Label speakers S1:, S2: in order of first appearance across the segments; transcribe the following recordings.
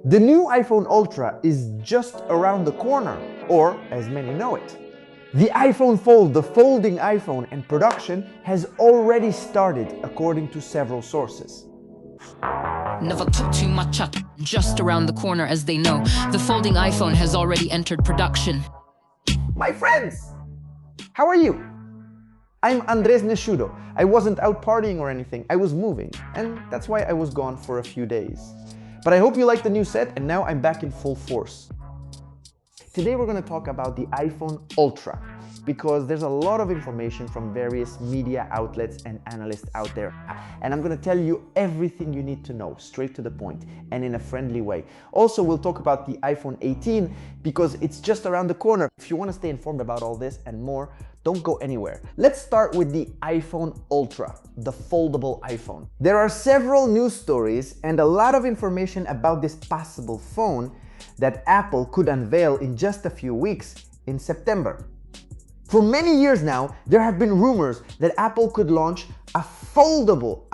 S1: The new iPhone Ultra is just around the corner, or as many know it. The iPhone Fold, the folding iPhone, and production has already started according to several sources.
S2: Never talk too much up, just around the corner as they know. The folding iPhone has already entered production.
S1: My friends, how are you? I'm Andres Nesciudo. I wasn't out partying or anything, I was moving, and that's why I was gone for a few days. But I hope you like the new set, and now I'm back in full force. Today we're going to talk about the iPhone Ultra, because there's a lot of information from various media outlets and analysts out there. And I'm going to tell you everything you need to know, straight to the point, and in a friendly way. Also, we'll talk about the iPhone 18, because it's just around the corner. If you want to stay informed about all this and more, don't go anywhere. Let's start with the iPhone Ultra, the foldable iPhone. There are several news stories and a lot of information about this possible phone that Apple could unveil in just a few weeks in September. For many years now, there have been rumors that Apple could launch a foldable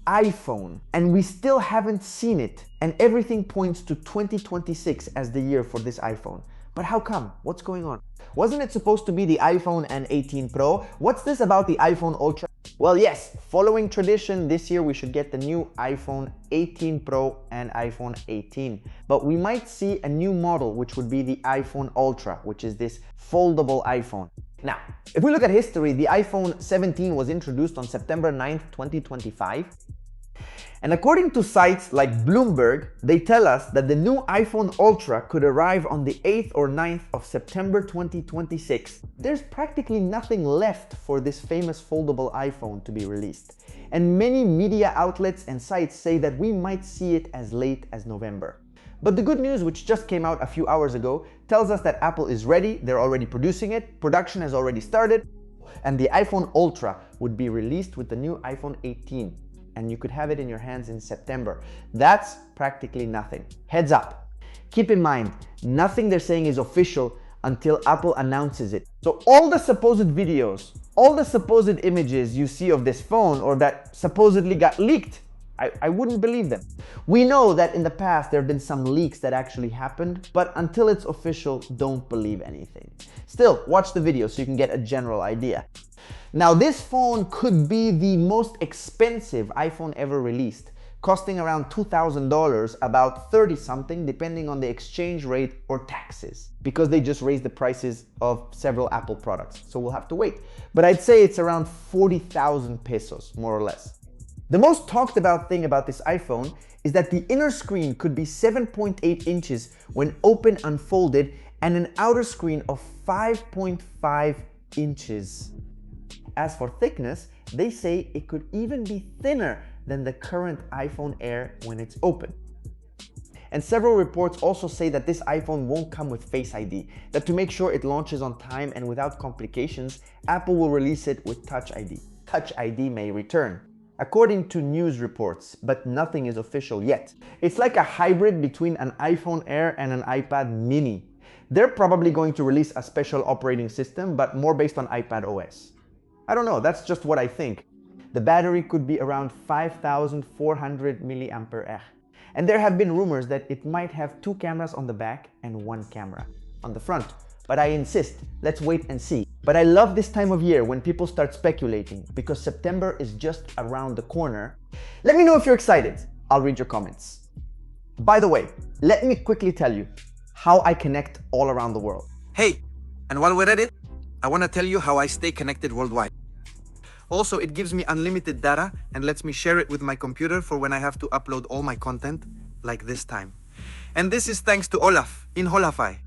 S1: iPhone, and we still haven't seen it, and everything points to 2026 as the year for this iPhone. But how come? What's going on? Wasn't it supposed to be the iPhone and 18 Pro? What's this about the iPhone Ultra? Well, yes, following tradition, this year we should get the new iPhone 18 Pro and iPhone 18. But we might see a new model, which would be the iPhone Ultra, which is this foldable iPhone. Now, if we look at history, the iPhone 17 was introduced on September 9th, 2025. And according to sites like Bloomberg, they tell us that the new iPhone Ultra could arrive on the 8th or 9th of September 2026. There's practically nothing left for this famous foldable iPhone to be released. And many media outlets and sites say that we might see it as late as November. But the good news, which just came out a few hours ago, tells us that Apple is ready, they're already producing it, production has already started, and the iPhone Ultra would be released with the new iPhone 18. And you could have it in your hands in September. That's practically nothing. Heads up. Keep in mind, nothing they're saying is official until Apple announces it. So all the supposed videos, all the supposed images you see of this phone or that supposedly got leaked, I wouldn't believe them. We know that in the past there have been some leaks that actually happened, but until it's official, don't believe anything. Still, watch the video so you can get a general idea. Now, this phone could be the most expensive iPhone ever released, costing around $2,000, about 30 something, depending on the exchange rate or taxes, because they just raised the prices of several Apple products. So we'll have to wait. But I'd say it's around 40,000 pesos, more or less. The most talked about thing about this iPhone is that the inner screen could be 7.8 inches when open unfolded, and an outer screen of 5.5 inches. As for thickness, they say it could even be thinner than the current iPhone Air when it's open. And several reports also say that this iPhone won't come with Face ID, that to make sure it launches on time and without complications, Apple will release it with Touch ID. Touch ID may return, according to news reports, but nothing is official yet. It's like a hybrid between an iPhone Air and an iPad mini. They're probably going to release a special operating system, but more based on iPad OS. I don't know, that's just what I think. The battery could be around 5,400 mAh. And there have been rumors that it might have 2 cameras on the back and 1 camera on the front. But I insist, let's wait and see. But I love this time of year when people start speculating, because September is just around the corner. Let me know if you're excited. I'll read your comments. By the way, let me quickly tell you how I connect all around the world.
S3: Hey, and while we're at it, I want to tell you how I stay connected worldwide. Also, it gives me unlimited data and lets me share it with my computer for when I have to upload all my content, like this time. And this is thanks to Olaf in Holafy.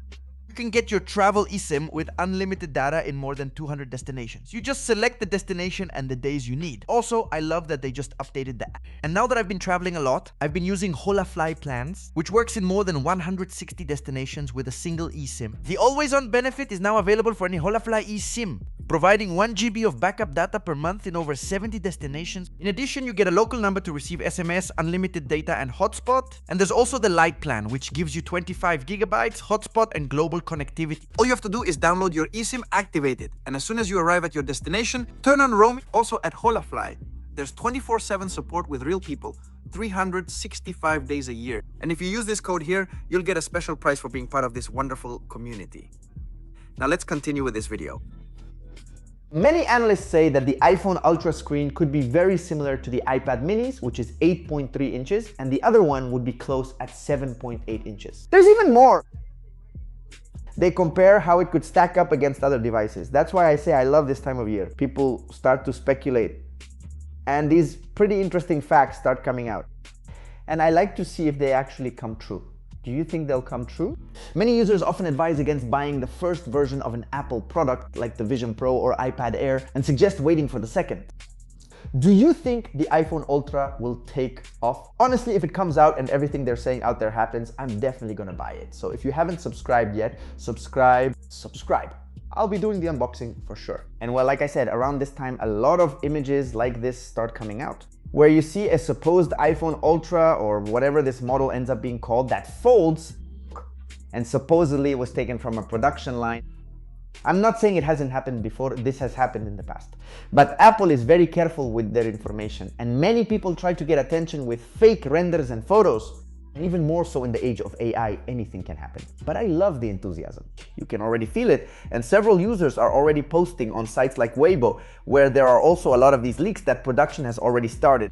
S4: You can get your travel eSIM with unlimited data in more than 200 destinations. You just select the destination and the days you need. Also, I love that they just updated the app. And now that I've been traveling a lot, I've been using Holafly plans, which works in more than 160 destinations with a single eSIM. The always-on benefit is now available for any Holafly eSIM, providing 1 GB of backup data per month in over 70 destinations. In addition, you get a local number to receive SMS, unlimited data, and hotspot. And there's also the Lite plan, which gives you 25 gigabytes, hotspot, and global connectivity.
S3: All you have to do is download your eSIM, activate it, and as soon as you arrive at your destination, turn on roaming, also at Holafly. There's 24/7 support with real people, 365 days a year. And if you use this code here, you'll get a special price for being part of this wonderful community. Now let's continue with this video.
S1: Many analysts say that the iPhone Ultra screen could be very similar to the iPad minis, which is 8.3 inches, and the other one would be close at 7.8 inches. There's even more. They compare how it could stack up against other devices. That's why I say I love this time of year. People start to speculate, and these pretty interesting facts start coming out. And I like to see if they actually come true. Do you think they'll come true? Many users often advise against buying the first version of an Apple product like the Vision Pro or iPad Air and suggest waiting for the second. Do you think the iPhone Ultra will take off? Honestly, if it comes out and everything they're saying out there happens, I'm definitely gonna buy it. So if you haven't subscribed yet, subscribe. I'll be doing the unboxing for sure. And well, like I said, around this time, a lot of images like this start coming out, where you see a supposed iPhone Ultra or whatever this model ends up being called that folds and supposedly was taken from a production line. I'm not saying it hasn't happened before, this has happened in the past. But Apple is very careful with their information, and many people try to get attention with fake renders and photos. And even more so in the age of AI, anything can happen. But I love the enthusiasm. You can already feel it, and several users are already posting on sites like Weibo, where there are also a lot of these leaks that production has already started,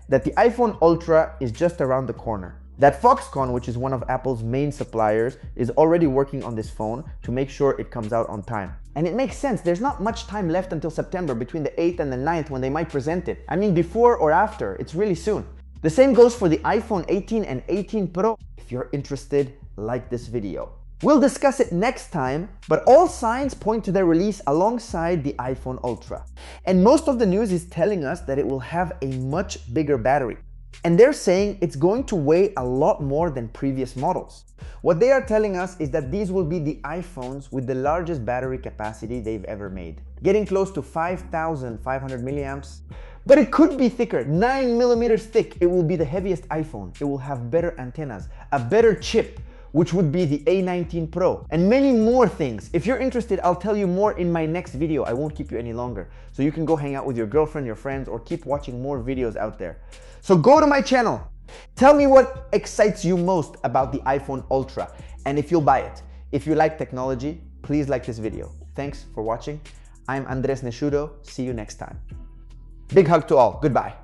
S1: that the iPhone Ultra is just around the corner. That Foxconn, which is one of Apple's main suppliers, is already working on this phone to make sure it comes out on time. And it makes sense, there's not much time left until September between the 8th and the 9th when they might present it. I mean, before or after, it's really soon. The same goes for the iPhone 18 and 18 Pro. If you're interested, like this video. We'll discuss it next time, but all signs point to their release alongside the iPhone Ultra. And most of the news is telling us that it will have a much bigger battery. And they're saying it's going to weigh a lot more than previous models. What they are telling us is that these will be the iPhones with the largest battery capacity they've ever made, getting close to 5,500 milliamps. But it could be thicker, 9 millimeters thick. It will be the heaviest iPhone. It will have better antennas, a better chip, which would be the A19 Pro, and many more things. If you're interested, I'll tell you more in my next video. I won't keep you any longer. So you can go hang out with your girlfriend, your friends, or keep watching more videos out there. So go to my channel. Tell me what excites you most about the iPhone Ultra, and if you'll buy it. If you like technology, please like this video. Thanks for watching. I'm Andres Neshudo. See you next time. Big hug to all. Goodbye.